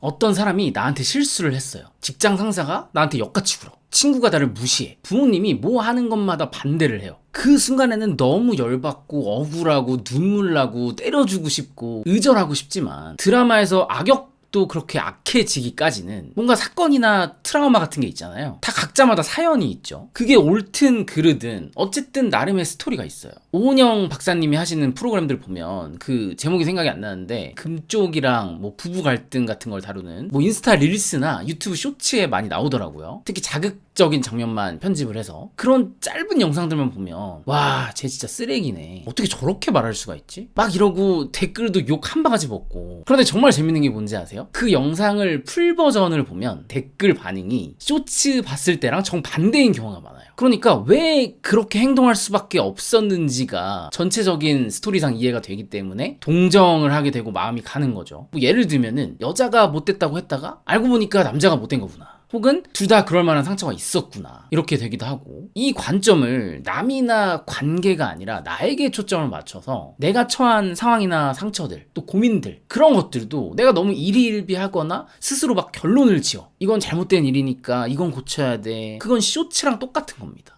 어떤 사람이 나한테 실수를 했어요. 직장 상사가 나한테 역같이 굴어. 친구가 나를 무시해. 부모님이 뭐 하는 것마다 반대를 해요. 그 순간에는 너무 열받고 억울하고 눈물 나고 때려주고 싶고 의절하고 싶지만 드라마에서 악역도 그렇게 악해지기까지는 뭔가 사건이나 트라우마 같은 게 있잖아요. 다 각자마다 사연이 있죠. 그게 옳든 그르든 어쨌든 나름의 스토리가 있어요. 오은영 박사님이 하시는 프로그램들 보면 그 제목이 생각이 안 나는데 금쪽이랑 뭐 부부 갈등 같은 걸 다루는 뭐 인스타 릴스나 유튜브 쇼츠에 많이 나오더라고요. 특히 자극적인 장면만 편집을 해서 그런 짧은 영상들만 보면 와, 쟤 진짜 쓰레기네. 어떻게 저렇게 말할 수가 있지? 막 이러고 댓글도 욕 한 바가지 먹고. 그런데 정말 재밌는 게 뭔지 아세요? 그 영상을 풀 버전을 보면 댓글 반응이 쇼츠 봤을 때랑 정반대인 경우가 많아요. 그러니까 왜 그렇게 행동할 수밖에 없었는지가 전체적인 스토리상 이해가 되기 때문에 동정을 하게 되고 마음이 가는 거죠. 뭐 예를 들면은 여자가 못됐다고 했다가 알고 보니까 남자가 못된 거구나. 혹은 둘 다 그럴 만한 상처가 있었구나. 이렇게 되기도 하고, 이 관점을 남이나 관계가 아니라 나에게 초점을 맞춰서 내가 처한 상황이나 상처들, 또 고민들, 그런 것들도 내가 너무 일희일비하거나 스스로 막 결론을 지어. 이건 잘못된 일이니까 이건 고쳐야 돼. 그건 쇼츠랑 똑같은 겁니다.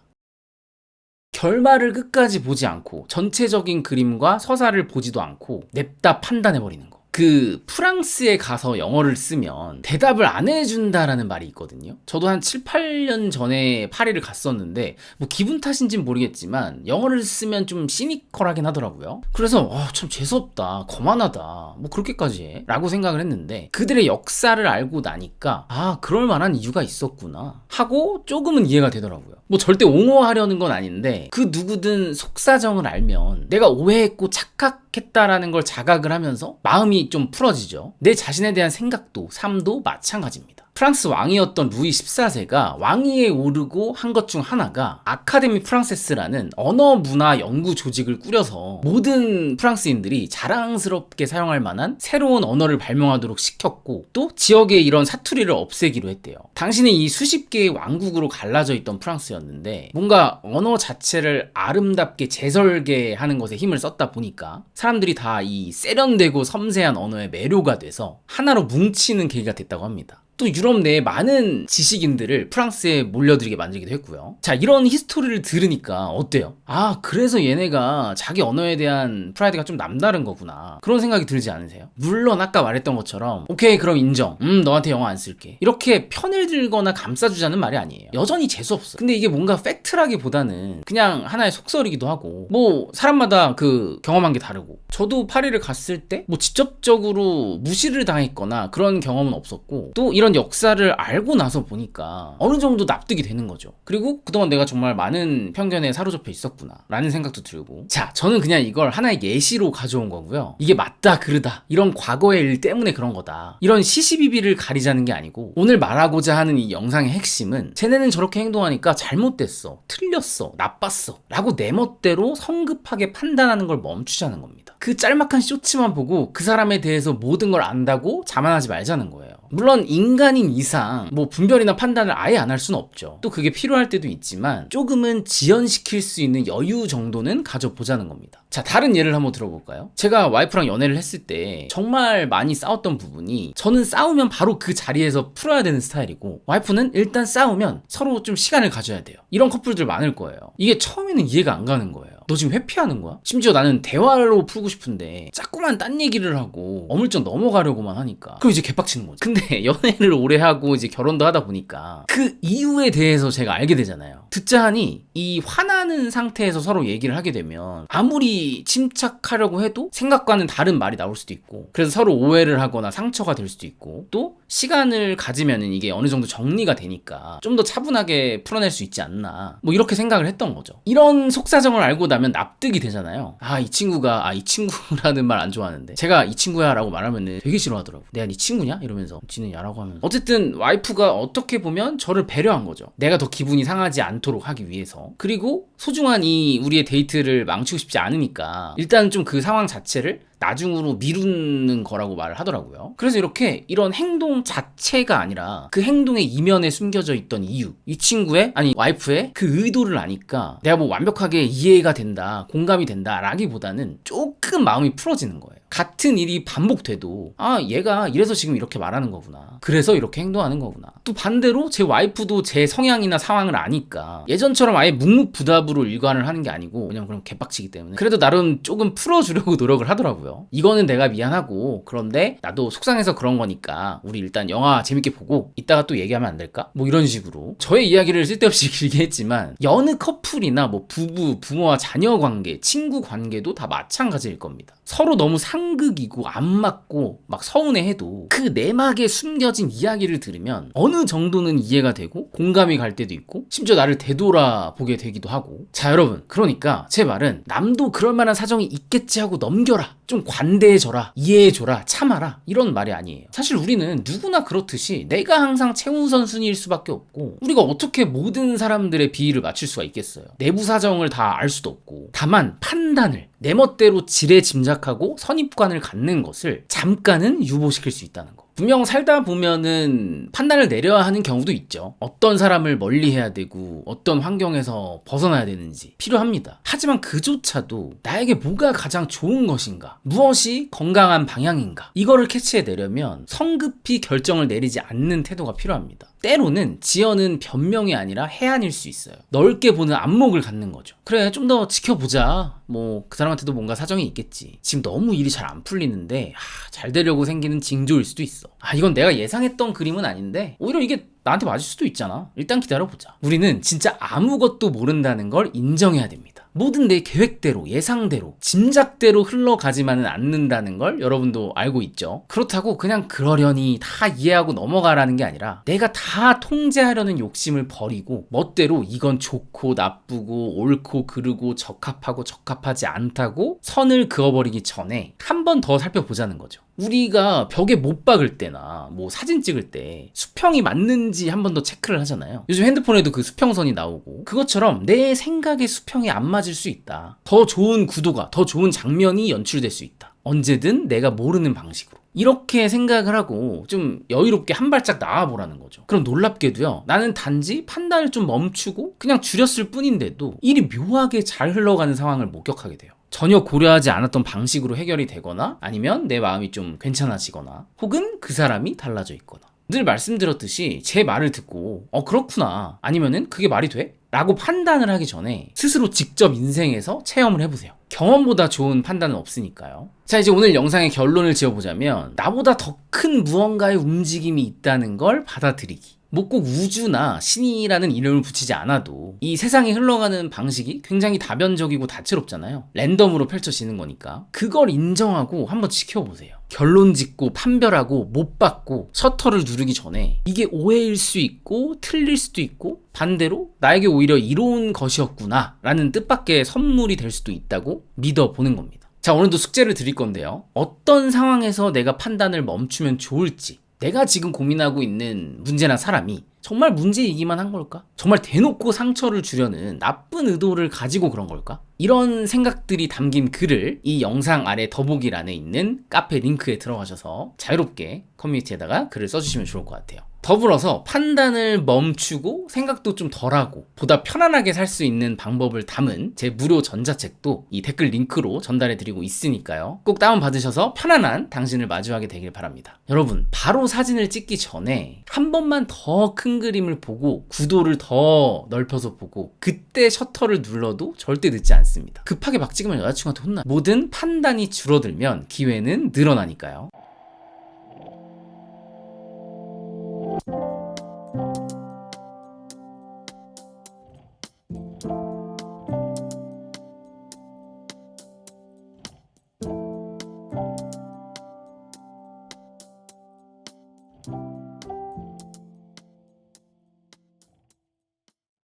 결말을 끝까지 보지 않고 전체적인 그림과 서사를 보지도 않고 냅다 판단해버리는 거. 그 프랑스에 가서 영어를 쓰면 대답을 안 해준다라는 말이 있거든요. 저도 한 7, 8년 전에 파리를 갔었는데 뭐 기분 탓인지는 모르겠지만 영어를 쓰면 좀 시니컬하긴 하더라고요. 그래서 참 재수없다, 거만하다, 뭐 그렇게까지 해? 라고 생각을 했는데 그들의 역사를 알고 나니까 그럴 만한 이유가 있었구나 하고 조금은 이해가 되더라고요. 뭐 절대 옹호하려는 건 아닌데 그 누구든 속사정을 알면 내가 오해했고 착각했다라는 걸 자각을 하면서 마음이 좀 풀어지죠. 내 자신에 대한 생각도 삶도 마찬가지입니다. 프랑스 왕이었던 루이 14세가 왕위에 오르고 한 것 중 하나가 아카데미 프랑세스라는 언어 문화 연구 조직을 꾸려서 모든 프랑스인들이 자랑스럽게 사용할 만한 새로운 언어를 발명하도록 시켰고 또 지역의 이런 사투리를 없애기로 했대요. 당시는 이 수십 개의 왕국으로 갈라져 있던 프랑스였는데 뭔가 언어 자체를 아름답게 재설계하는 것에 힘을 썼다 보니까 사람들이 다 이 세련되고 섬세한 언어에 매료가 돼서 하나로 뭉치는 계기가 됐다고 합니다. 또 유럽 내에 많은 지식인들을 프랑스에 몰려들게 만들기도 했고요. 자, 이런 히스토리를 들으니까 어때요? 그래서 얘네가 자기 언어에 대한 프라이드가 좀 남다른 거구나. 그런 생각이 들지 않으세요? 물론 아까 말했던 것처럼 오케이, 그럼 인정. 너한테 영어 안 쓸게. 이렇게 편을 들거나 감싸주자는 말이 아니에요. 여전히 재수없어. 근데 이게 뭔가 팩트라기보다는 그냥 하나의 속설이기도 하고 뭐 사람마다 그 경험한 게 다르고 저도 파리를 갔을 때 뭐 직접적으로 무시를 당했거나 그런 경험은 없었고 또 이런 역사를 알고 나서 보니까 어느 정도 납득이 되는 거죠. 그리고 그동안 내가 정말 많은 편견에 사로잡혀 있었구나 라는 생각도 들고, 자, 저는 그냥 이걸 하나의 예시로 가져온 거고요. 이게 맞다 그르다 이런 과거의 일 때문에 그런 거다, 이런 시시비비를 가리자는 게 아니고 오늘 말하고자 하는 이 영상의 핵심은 쟤네는 저렇게 행동하니까 잘못됐어, 틀렸어, 나빴어 라고 내 멋대로 성급하게 판단하는 걸 멈추자는 겁니다. 그 짤막한 쇼츠만 보고 그 사람에 대해서 모든 걸 안다고 자만하지 말자는 거예요. 물론 인간인 이상 뭐 분별이나 판단을 아예 안 할 수는 없죠. 또 그게 필요할 때도 있지만 조금은 지연시킬 수 있는 여유 정도는 가져보자는 겁니다. 자, 다른 예를 한번 들어볼까요? 제가 와이프랑 연애를 했을 때 정말 많이 싸웠던 부분이, 저는 싸우면 바로 그 자리에서 풀어야 되는 스타일이고 와이프는 일단 싸우면 서로 좀 시간을 가져야 돼요. 이런 커플들 많을 거예요. 이게 처음에는 이해가 안 가는 거예요. 너 지금 회피하는 거야? 심지어 나는 대화로 풀고 싶은데 자꾸만 딴 얘기를 하고 어물쩍 넘어가려고만 하니까 그럼 이제 개빡치는 거지. 근데 연애를 오래 하고 이제 결혼도 하다 보니까 그 이유에 대해서 제가 알게 되잖아요. 듣자 하니 이 화나는 상태에서 서로 얘기를 하게 되면 아무리 침착하려고 해도 생각과는 다른 말이 나올 수도 있고 그래서 서로 오해를 하거나 상처가 될 수도 있고 또 시간을 가지면은 이게 어느 정도 정리가 되니까 좀 더 차분하게 풀어낼 수 있지 않나, 뭐 이렇게 생각을 했던 거죠. 이런 속사정을 알고 나면 납득이 되잖아요. 이 친구가 이 친구라는 말 안 좋아하는데 제가 이 친구야 라고 말하면은 되게 싫어하더라고. 내가 네 친구냐? 이러면서 지는 야라고 하면서. 어쨌든 와이프가 어떻게 보면 저를 배려한 거죠. 내가 더 기분이 상하지 않도록 하기 위해서. 그리고 소중한 이 우리의 데이트를 망치고 싶지 않으니까 일단 좀 그 상황 자체를 나중으로 미루는 거라고 말을 하더라고요. 그래서 이렇게 이런 행동 자체가 아니라 그 행동의 이면에 숨겨져 있던 이유, 이 친구의 와이프의 그 의도를 아니까 내가 뭐 완벽하게 이해가 된다, 공감이 된다 라기보다는 조금 마음이 풀어지는 거예요. 같은 일이 반복돼도 아 얘가 이래서 지금 이렇게 말하는 거구나, 그래서 이렇게 행동하는 거구나. 또 반대로 제 와이프도 제 성향이나 상황을 아니까 예전처럼 아예 묵묵부답으로 일관을 하는 게 아니고 그냥 그럼 개빡치기 때문에 그래도 나름 조금 풀어주려고 노력을 하더라고요. 이거는 내가 미안하고 그런데 나도 속상해서 그런 거니까 우리 일단 영화 재밌게 보고 이따가 또 얘기하면 안 될까? 뭐 이런 식으로 저의 이야기를 쓸데없이 길게 했지만 여느 커플이나 뭐 부부, 부모와 자녀 관계, 친구 관계도 다 마찬가지일 겁니다. 서로 너무 상극이고 안 맞고 막 서운해해도 그 내막에 숨겨진 이야기를 들으면 어느 정도는 이해가 되고 공감이 갈 때도 있고 심지어 나를 되돌아보게 되기도 하고. 자 여러분, 그러니까 제 말은 남도 그럴 만한 사정이 있겠지 하고 넘겨라, 좀 관대해져라, 이해해줘라, 참아라, 이런 말이 아니에요. 사실 우리는 누구나 그렇듯이 내가 항상 최우선 순위일 수밖에 없고 우리가 어떻게 모든 사람들의 비위를 맞출 수가 있겠어요. 내부 사정을 다 알 수도 없고. 다만 판단을 내 멋대로 지레 짐작하고 선입관을 갖는 것을 잠깐은 유보시킬 수 있다는 거. 분명 살다 보면은 판단을 내려야 하는 경우도 있죠. 어떤 사람을 멀리해야 되고 어떤 환경에서 벗어나야 되는지 필요합니다. 하지만 그조차도 나에게 뭐가 가장 좋은 것인가, 무엇이 건강한 방향인가, 이거를 캐치해내려면 성급히 결정을 내리지 않는 태도가 필요합니다. 때로는 지연은 변명이 아니라 해안일 수 있어요. 넓게 보는 안목을 갖는 거죠. 그래, 좀 더 지켜보자. 뭐 그 사람한테도 뭔가 사정이 있겠지. 지금 너무 일이 잘 안 풀리는데 잘 되려고 생기는 징조일 수도 있어. 이건 내가 예상했던 그림은 아닌데 오히려 이게 나한테 맞을 수도 있잖아. 일단 기다려보자. 우리는 진짜 아무것도 모른다는 걸 인정해야 됩니다. 모든 내 계획대로, 예상대로, 짐작대로 흘러가지만은 않는다는 걸 여러분도 알고 있죠. 그렇다고 그냥 그러려니 다 이해하고 넘어가라는 게 아니라 내가 다 통제하려는 욕심을 버리고 멋대로 이건 좋고 나쁘고 옳고 그르고 적합하고 적합하지 않다고 선을 그어버리기 전에 한 번 더 살펴보자는 거죠. 우리가 벽에 못 박을 때나 뭐 사진 찍을 때 수평이 맞는지 한 번 더 체크를 하잖아요. 요즘 핸드폰에도 그 수평선이 나오고, 그것처럼 내 생각의 수평이 안 맞을 수 있다. 더 좋은 구도가, 더 좋은 장면이 연출될 수 있다. 언제든 내가 모르는 방식으로. 이렇게 생각을 하고 좀 여유롭게 한 발짝 나와보라는 거죠. 그럼 놀랍게도요, 나는 단지 판단을 좀 멈추고 그냥 줄였을 뿐인데도 일이 묘하게 잘 흘러가는 상황을 목격하게 돼요. 전혀 고려하지 않았던 방식으로 해결이 되거나 아니면 내 마음이 좀 괜찮아지거나 혹은 그 사람이 달라져 있거나. 늘 말씀드렸듯이 제 말을 듣고 그렇구나, 아니면은 그게 말이 돼? 라고 판단을 하기 전에 스스로 직접 인생에서 체험을 해보세요. 경험보다 좋은 판단은 없으니까요. 자, 이제 오늘 영상의 결론을 지어보자면 나보다 더 큰 무언가의 움직임이 있다는 걸 받아들이기. 뭐 꼭 우주나 신이라는 이름을 붙이지 않아도 이 세상이 흘러가는 방식이 굉장히 다변적이고 다채롭잖아요. 랜덤으로 펼쳐지는 거니까 그걸 인정하고 한번 지켜보세요. 결론 짓고 판별하고 못 받고 셔터를 누르기 전에 이게 오해일 수 있고 틀릴 수도 있고 반대로 나에게 오히려 이로운 것이었구나 라는 뜻밖의 선물이 될 수도 있다고 믿어보는 겁니다. 자, 오늘도 숙제를 드릴 건데요, 어떤 상황에서 내가 판단을 멈추면 좋을지, 내가 지금 고민하고 있는 문제나 사람이 정말 문제이기만 한 걸까? 정말 대놓고 상처를 주려는 나쁜 의도를 가지고 그런 걸까? 이런 생각들이 담긴 글을 이 영상 아래 더보기란에 있는 카페 링크에 들어가셔서 자유롭게 커뮤니티에다가 글을 써주시면 좋을 것 같아요. 더불어서 판단을 멈추고 생각도 좀 덜하고 보다 편안하게 살 수 있는 방법을 담은 제 무료 전자책도 이 댓글 링크로 전달해 드리고 있으니까요. 꼭 다운받으셔서 편안한 당신을 마주하게 되길 바랍니다. 여러분, 바로 사진을 찍기 전에 한 번만 더 큰 그림을 보고 구도를 더 넓혀서 보고 그때 셔터를 눌러도 절대 늦지 않습니다. 급하게 막 찍으면 여자친구한테 혼나. 모든 판단이 줄어들면 기회는 늘어나니까요.